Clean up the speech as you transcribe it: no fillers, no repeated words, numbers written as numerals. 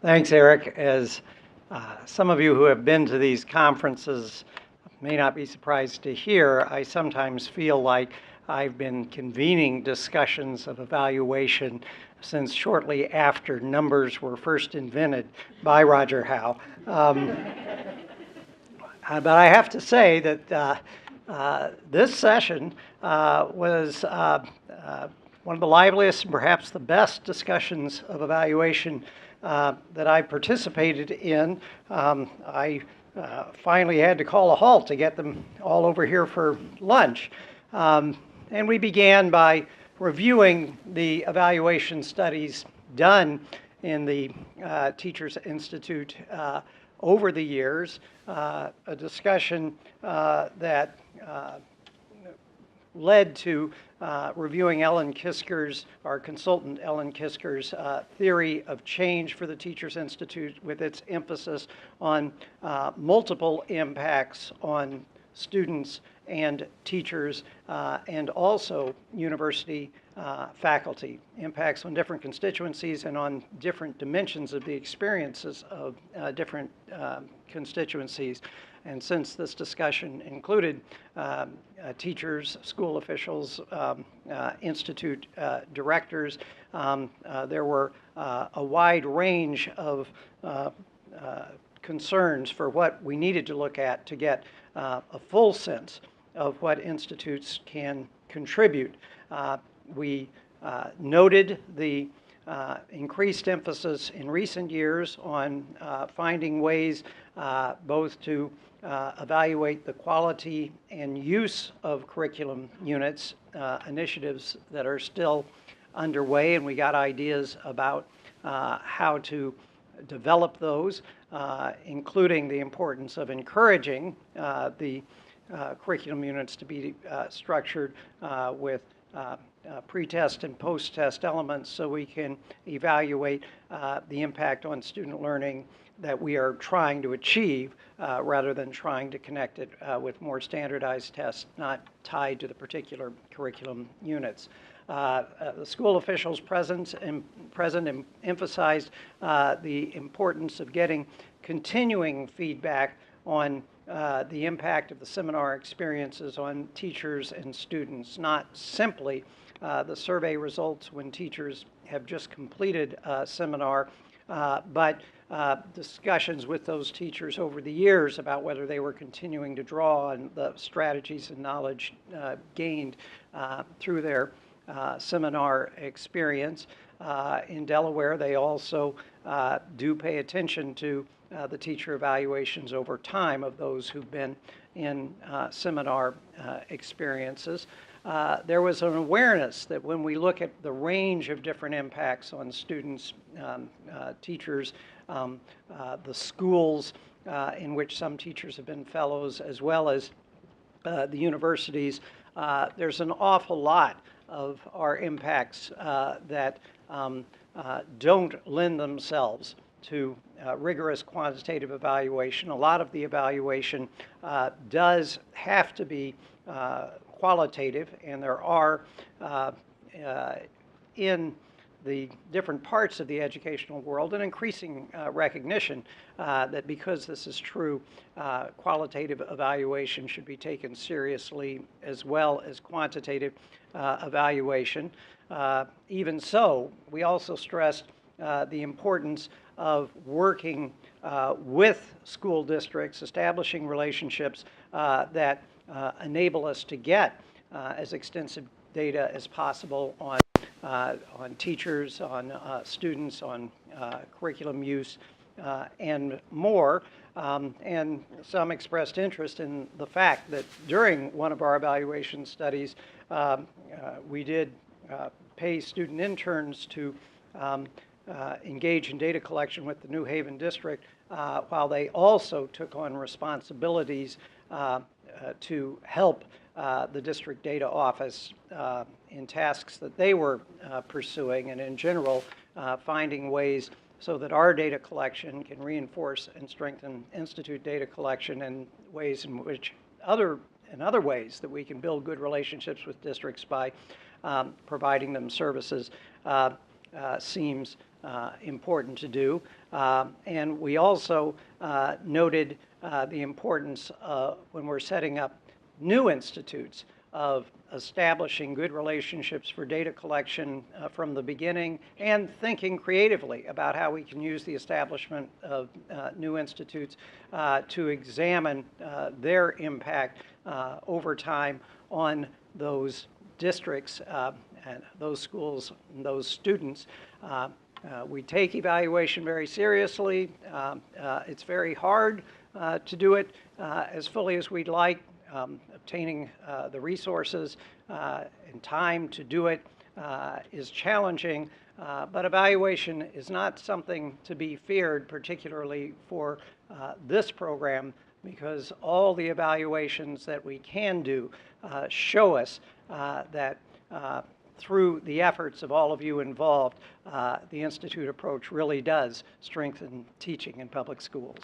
Thanks, Eric. As some of you who have been to these conferences may not be surprised to hear, I sometimes feel like I've been convening discussions of evaluation since shortly after numbers were first invented by Roger Howe. But I have to say that this session was one of the liveliest and perhaps the best discussions of evaluation that I participated in. I finally had to call a halt to get them all over here for lunch. And we began by reviewing the evaluation studies done in the Teachers Institute over the years, a discussion that led to reviewing Ellen Kisker's, our consultant Ellen Kisker's theory of change for the Teachers Institute with its emphasis on multiple impacts on students and teachers and also university faculty, impacts on different constituencies and on different dimensions of the experiences of different constituencies. And since this discussion included teachers, school officials, institute directors, there were a wide range of concerns for what we needed to look at to get a full sense of what institutes can contribute. We noted the increased emphasis in recent years on finding ways both to evaluate the quality and use of curriculum units, initiatives that are still underway, and we got ideas about how to develop those, including the importance of encouraging the curriculum units to be structured with pre-test and post-test elements so we can evaluate the impact on student learning that we are trying to achieve rather than trying to connect it with more standardized tests not tied to the particular curriculum units. The school officials present emphasized the importance of getting continuing feedback on the impact of the seminar experiences on teachers and students, not simply the survey results when teachers have just completed a seminar, but discussions with those teachers over the years about whether they were continuing to draw on the strategies and knowledge gained through their seminar experience. In Delaware, they also do pay attention to the teacher evaluations over time of those who've been in seminar experiences. There was an awareness that when we look at the range of different impacts on students, teachers, the schools in which some teachers have been fellows, as well as the universities, there's an awful lot of our impacts that don't lend themselves to rigorous quantitative evaluation. A lot of the evaluation does have to be qualitative, and there are in the different parts of the educational world an increasing recognition that because this is true, qualitative evaluation should be taken seriously as well as quantitative evaluation. Even so, we also stressed the importance of working with school districts, establishing relationships that enable us to get as extensive data as possible on teachers, on students, on curriculum use, and more. And some expressed interest in the fact that during one of our evaluation studies, we did pay student interns to engage in data collection with the New Haven district, while they also took on responsibilities to help the district data office in tasks that they were pursuing, and in general finding ways so that our data collection can reinforce and strengthen institute data collection in ways in which other ways that we can build good relationships with districts by providing them services. seems important to do. And we also noted the importance when we're setting up new institutes of establishing good relationships for data collection from the beginning and thinking creatively about how we can use the establishment of new institutes to examine their impact over time on those districts and those schools and those students. We take evaluation very seriously. It's very hard to do it as fully as we'd like. Obtaining the resources and time to do it is challenging, but evaluation is not something to be feared, particularly for this program, because all the evaluations that we can do show us that through the efforts of all of you involved, the Institute approach really does strengthen teaching in public schools.